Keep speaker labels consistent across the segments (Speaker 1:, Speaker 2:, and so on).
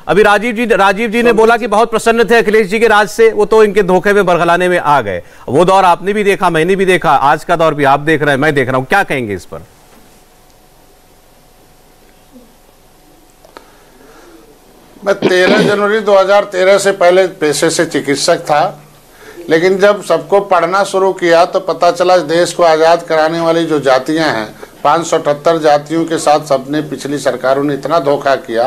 Speaker 1: अभी राजीव जी ने बोला कि बहुत प्रसन्न थे अखिलेश जी के राज से, वो तो इनके धोखे में बरगलाने में आ गए। वो दौर आपने भी देखा, मैंने भी देखा, आज का दौर भी आप देख रहे हैं, मैं देख रहा हूं, क्या कहेंगे इस पर?
Speaker 2: मैं 13 जनवरी 2013 से पहले पेशे से चिकित्सक था, लेकिन जब सबको पढ़ना शुरू किया तो पता चला देश को आज़ाद कराने वाली जो जातियां हैं, 578 जातियों के साथ सबने पिछली सरकारों ने इतना धोखा किया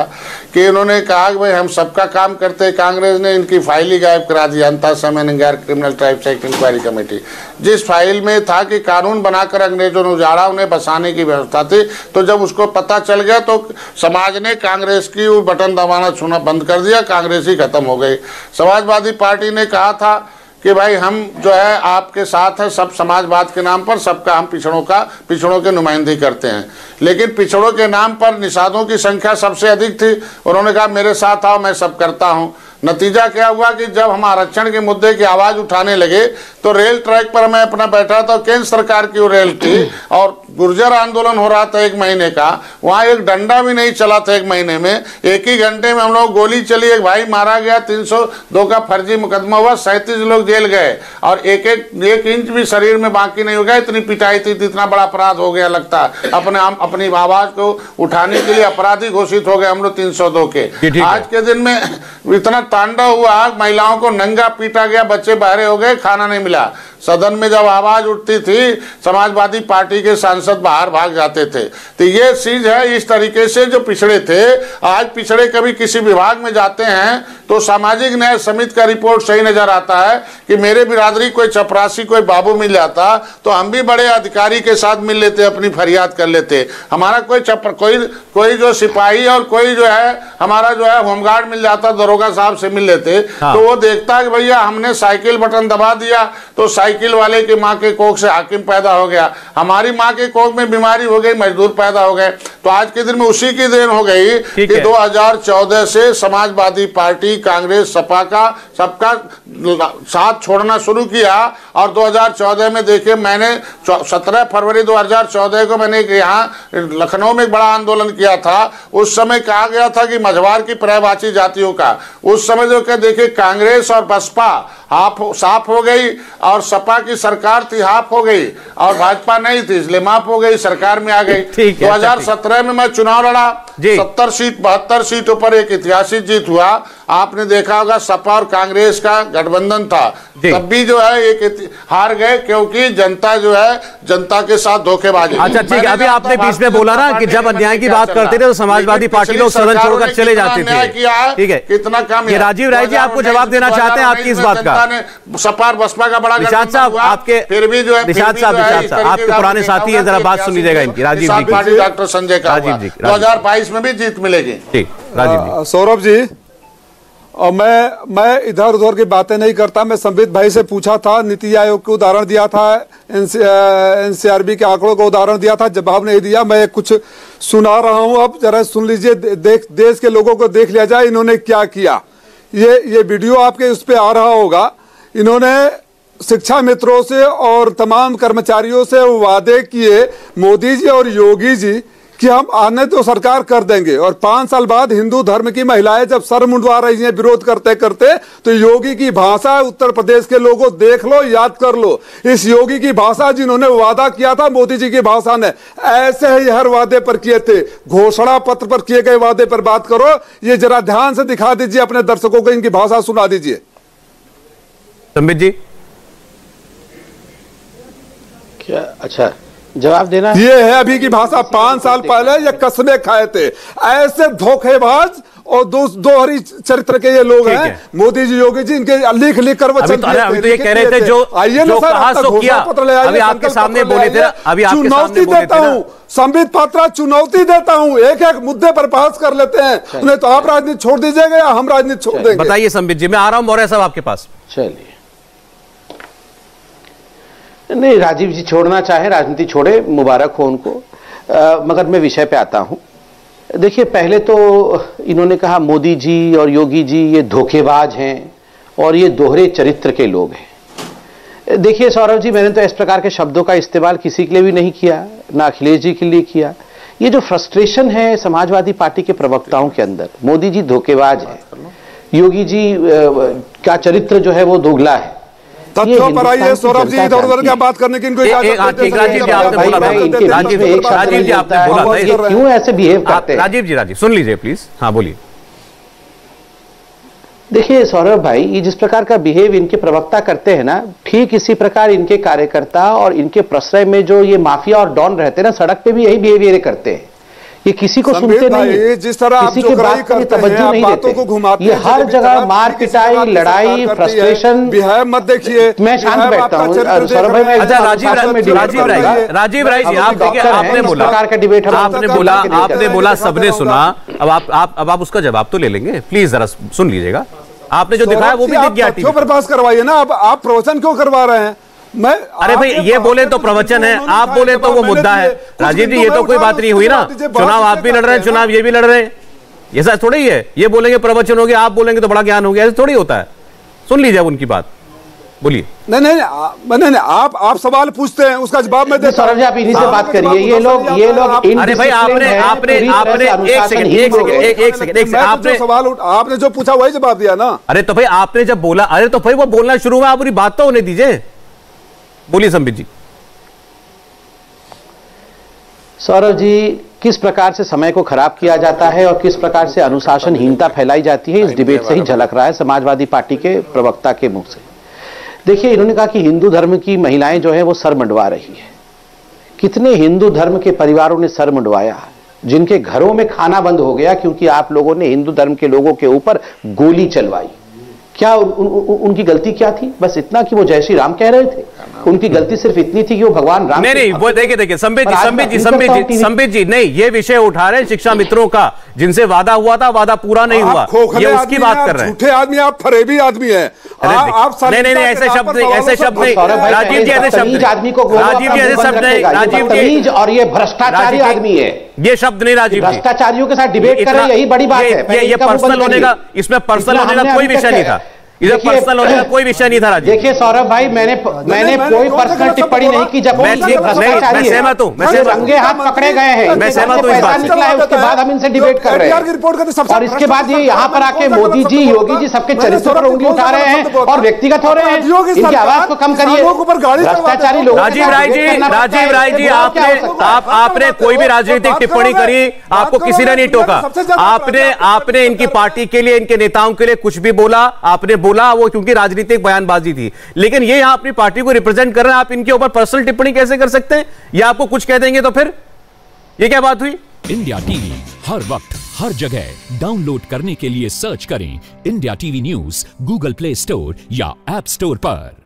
Speaker 2: कि इन्होंने कहा कि भाई हम सबका काम करते हैं। कांग्रेस ने इनकी फाइल ही गायब करा दी, अंतर समय गैर criminal tribes act inquiry committee, जिस फाइल में था कि कानून बनाकर अंग्रेजों ने उजाड़ा, उन्हें बसाने की व्यवस्था थी। तो जब उसको पता चल गया तो समाज ने कांग्रेस की वो बटन दबाना छूना बंद कर दिया, कांग्रेस ही खत्म हो गई। समाजवादी पार्टी ने कहा था कि भाई हम जो है आपके साथ है, सब समाजवाद के नाम पर सबका हम पिछड़ों के नुमाइंदगी करते हैं, लेकिन पिछड़ों के नाम पर निषादों की संख्या सबसे अधिक थी। उन्होंने कहा मेरे साथ आओ, मैं सब करता हूं। नतीजा क्या हुआ कि जब हम आरक्षण के मुद्दे की आवाज उठाने लगे तो रेल ट्रैक पर मैं अपना बैठा था, केंद्र सरकार की वो रेल थी और गुर्जर आंदोलन हो रहा था 1 महीने का, वहां एक डंडा भी नहीं चला था 1 महीने में। 1 ही घंटे में हम लोग गोली चली, एक भाई मारा गया, 302 का फर्जी मुकदमा हुआ, 37 लोग जेल गए और एक इंच भी शरीर में बाकी नहीं हो गया। इतनी पिटाई थी, इतना बड़ा अपराध हो गया लगता है। अपनी आवाज को उठाने के लिए अपराधी घोषित हो गए हम लोग 302 के। आज के दिन में इतना तांडव हुआ, महिलाओं को नंगा पीटा गया, बच्चे बहरे हो गए, खाना नहीं मिला। सदन में जब आवाज उठती थी समाजवादी पार्टी के सांसद बाहर भाग जाते थे। तो ये चीज है, इस तरीके से जो पिछड़े थे, आज पिछड़े कभी किसी विभाग में जाते हैं तो सामाजिक न्याय समिति का रिपोर्ट सही नजर आता है कि मेरे बिरादरी कोई चपरासी कोई बाबू मिल जाता तो हम भी बड़े अधिकारी के साथ मिल लेते, अपनी फरियाद कर लेते। हमारा कोई जो सिपाही और कोई जो है हमारा जो है होमगार्ड मिल जाता, दरोगा साहब से मिल लेते। तो वो देखता कि भैया हमने साइकिल बटन दबा दिया तो साइकिल वाले की माँ के कोख से हाकिम पैदा हो गया, हमारी माँ के कोख में बीमारी हो गई, मजदूर पैदा हो गए। तो आज के दिन में उसी की देन हो गई कि 2014 से समाजवादी पार्टी, कांग्रेस, सपा का सबका साथ छोड़ना शुरू किया। और 2014 में देखिए, मैंने 17 फरवरी 2014 को मैंने यहाँ लखनऊ में एक बड़ा आंदोलन किया था। उस समय कहा गया था कि मझवार की पर्यायवाची जातियों का, उस समय जो क्या देखिए कांग्रेस और बसपा साफ हो गई और सपा की सरकार थी हाफ हो गई और भाजपा नहीं थी, इसलिए माफ हो गई, सरकार में आ गई। 2017 में मैं चुनाव लड़ा, 70 सीट 72 सीटों पर एक ऐतिहासिक जीत हुआ। आपने देखा होगा सपा और कांग्रेस का गठबंधन था, तब भी जो है एक हार गए क्योंकि जनता जो है जनता के साथ धोखेबाजी।
Speaker 1: अच्छा ठीक है, अभी आपने बीच में बोला ना कि जब अन्याय की बात करते थे तो समाजवादी पार्टी लोग सदन छोड़कर चले जाते थे। ठीक है,
Speaker 2: कितना कम।
Speaker 1: राजीव राय जी आपको जवाब देना चाहते हैं आपकी इस बात का?
Speaker 2: सपा और बसपा का बड़ा
Speaker 1: निषाद साहब आपके
Speaker 2: फिर भी जो है
Speaker 1: निषाद साहब आपके पुराने साथी है, जरा बात सुन लीजिएगा इनकी। राजीव जी
Speaker 2: पार्टी डॉक्टर संजय का 2022 में भी जीत मिलेगी।
Speaker 1: ठीक, राजीव जी।
Speaker 3: सौरभ जी, और मैं इधर उधर की बातें नहीं करता। मैं संबित भाई से पूछा था, नीति आयोग को उदाहरण दिया था, एनसीआरबी के आंकड़ों को उदाहरण दिया था, जवाब नहीं दिया। मैं कुछ सुना रहा हूं, अब जरा सुन लीजिए, देश के लोगों को देख लिया जाए इन्होंने क्या किया। ये वीडियो आपके उस पर आ रहा होगा। इन्होंने शिक्षा मित्रों से और तमाम कर्मचारियों से वादे किए, मोदी जी और योगी जी, कि हम आने तो सरकार कर देंगे। और 5 साल बाद हिंदू धर्म की महिलाएं जब सर मुंडवा रही हैं विरोध करते करते, तो योगी की भाषा उत्तर प्रदेश के लोगों देख लो, याद कर लो। इस योगी की भाषा जिन्होंने वादा किया था, मोदी जी की भाषा ने ऐसे ही हर वादे पर किए थे। घोषणा पत्र पर किए गए वादे पर बात करो। ये जरा ध्यान से दिखा दीजिए अपने दर्शकों को, इनकी भाषा सुना दीजिए।
Speaker 1: संबित जी
Speaker 4: क्या? अच्छा, जवाब देना।
Speaker 3: ये है अभी की भाषा। 5 साल पहले ये कसमें खाए थे। ऐसे धोखेबाज और दो हरी चरित्र के ये लोग हैं, मोदी जी योगी जी, इनके लिख लिख कर वो
Speaker 1: अभी तो ये कह रहे थे जो आइए ना सर, अभी आपके सामने बोले थे, अभी
Speaker 3: चुनौती देता हूँ संबित पात्रा, चुनौती देता हूँ, एक एक मुद्दे पर बहस कर लेते हैं। उन्हें तो आप राजनीति छोड़ दीजिएगा या हम राजनीति छोड़ देंगे?
Speaker 1: बताइए संबित जी, मैं आ रहा हूँ मौर्य साहब आपके पास।
Speaker 4: चलिए, नहीं, राजीव जी छोड़ना चाहे राजनीति छोड़े, मुबारक हो उनको। मगर मैं विषय पे आता हूं। देखिए, पहले तो इन्होंने कहा मोदी जी और योगी जी ये धोखेबाज हैं और ये दोहरे चरित्र के लोग हैं। देखिए सौरभ जी, मैंने तो इस प्रकार के शब्दों का इस्तेमाल किसी के लिए भी नहीं किया, ना अखिलेश जी के लिए किया। ये जो फ्रस्ट्रेशन है समाजवादी पार्टी के प्रवक्ताओं के अंदर, मोदी जी धोखेबाज है, योगी जी का चरित्र जो है वो दोगला है,
Speaker 3: तथ्यों पर आइए सौरभ जी, इधर उधर क्या बात करने की इनको
Speaker 1: राजीव जी आपने बोला,
Speaker 4: क्यों ऐसे बिहेव करते हैं?
Speaker 1: राजीव सुन लीजिए प्लीज। हाँ बोलिए।
Speaker 4: देखिए सौरभ भाई, ये जिस प्रकार का बिहेव इनके प्रवक्ता करते हैं ना, ठीक इसी प्रकार इनके कार्यकर्ता और इनके प्रश्रय में जो ये माफिया और डॉन रहते हैं ना, सड़क पे भी यही बिहेवियर करते हैं। ये किसी को सुनते नहीं,
Speaker 3: जिस तरह
Speaker 4: किसी के बात पर तवज्जो नहीं देते। ये हर जगह मार पिटाई, लड़ाई, फ्रस्ट्रेशन।
Speaker 3: मत देखिए,
Speaker 4: मैं शांत बैठता हूँ सौरभ भाई। मैं
Speaker 1: अच्छा राजीव राय जी, आप देखिए, आपने बोला, सबने सुना, अब आप उसका जवाब तो ले लेंगे, प्लीज जरा सुन लीजिएगा। आपने जो दिखाया वो भी दिख गया।
Speaker 3: क्यों प्रवास करवाइए ना, अब आप प्रवचन क्यों करवा रहे हैं?
Speaker 1: अरे भाई, ये बोले तो प्रवचन है, आप बोले तो वो मुद्दा है। राजीव जी, ये तो कोई बात नहीं हुई ना। चुनाव आप भी लड़ रहे हैं, चुनाव ये भी लड़ रहे हैं, ऐसा थोड़ी ही है। ये बोलेंगे प्रवचन हो गया, आप बोलेंगे तो बड़ा ज्ञान हो गया, ऐसा थोड़ी होता है। सुन लीजिए उनकी बात, बोलिए।
Speaker 3: नहीं, आप सवाल पूछते हैं, उसका जवाब मैं देता हूं।
Speaker 4: सौरभ जी, आप इन्हीं से बात करिए। ये लोग
Speaker 1: अरे भाई, आपने एक सेकंड,
Speaker 3: आपने जो पूछा वही जवाब दिया ना।
Speaker 1: अरे तो भाई आपने जब बोला, अरे तो भाई वो बोलना शुरू हुआ, आप पूरी बात तो होने दीजिए। बोलिए संबित जी।
Speaker 4: सौरभ जी, किस प्रकार से समय को खराब किया जाता है और किस प्रकार से अनुशासनहीनता फैलाई जाती है, इस डिबेट से ही झलक रहा है समाजवादी पार्टी के प्रवक्ता के मुंह से। देखिए, इन्होंने कहा कि हिंदू धर्म की महिलाएं जो है वो सर मंडवा रही है। कितने हिंदू धर्म के परिवारों ने सर मंडवाया, जिनके घरों में खाना बंद हो गया क्योंकि आप लोगों ने हिंदू धर्म के लोगों के ऊपर गोली चलवाई। क्या उनकी गलती क्या थी? बस इतना कि वो जय श्री राम कह रहे थे। उनकी गलती सिर्फ इतनी थी कि वो भगवान राम।
Speaker 1: नहीं, वो देखिए संबित जी, नहीं, ये विषय उठा रहे हैं शिक्षा मित्रों का, जिनसे वादा हुआ था, वादा पूरा नहीं हुआ, ये उसकी बात कर रहे हैं।
Speaker 3: झूठे आदमी, आप फरेबी आदमी है।
Speaker 1: नहीं, ऐसे शब्द नहीं, राजीव जी, ऐसे शब्द
Speaker 4: आदमी को,
Speaker 1: राजीव जी, ऐसे शब्द नहीं, राजीव जी,
Speaker 4: और ये भ्रष्टाचारी आदमी है,
Speaker 1: ये शब्द नहीं राजीव जी।
Speaker 4: भ्रष्टाचारियों के साथ डिबेट कर रहे हैं, यही बड़ी बात है।
Speaker 1: ये पर्सनल होने का, इसमें पर्सनल होने का कोई विषय नहीं था, इधर पर्सनल होने का कोई विषय नहीं था राजीव।
Speaker 4: देखिए सौरभ भाई, मैंने कोई पर्सनल टिप्पणी नहीं की। जब
Speaker 1: मैं सहमत हूं,
Speaker 4: रंगे हाथ पकड़े गए हैं,
Speaker 1: मैं सहमत हूं इस बात से।
Speaker 4: निकला है, उसके बाद हम इनसे डिबेट कर रहे हैं, और इसके बाद ये यहाँ पर आके मोदी जी, योगी जी सबके चरित्र पर उंगली उठा रहे हैं और व्यक्तिगत हो रहे हैं। इनकी आवाज को कम करिए, भ्रष्टाचारी लोग।
Speaker 1: राजीव राय जी, आपने कोई भी राजनीतिक टिप्पणी करी, आपको किसी ने नहीं टोका। आपने इनकी पार्टी के लिए, इनके नेताओं के लिए कुछ भी बोला, आपने बोला, वो क्योंकि राजनीतिक बयानबाजी थी। लेकिन ये यहां अपनी पार्टी को रिप्रेजेंट कर रहे हैं, आप इनके ऊपर पर्सनल टिप्पणी कैसे कर सकते हैं? या आपको कुछ कह देंगे तो फिर ये क्या बात हुई?
Speaker 5: इंडिया टीवी हर वक्त हर जगह डाउनलोड करने के लिए सर्च करें India TV news Google play store या ऐप स्टोर पर।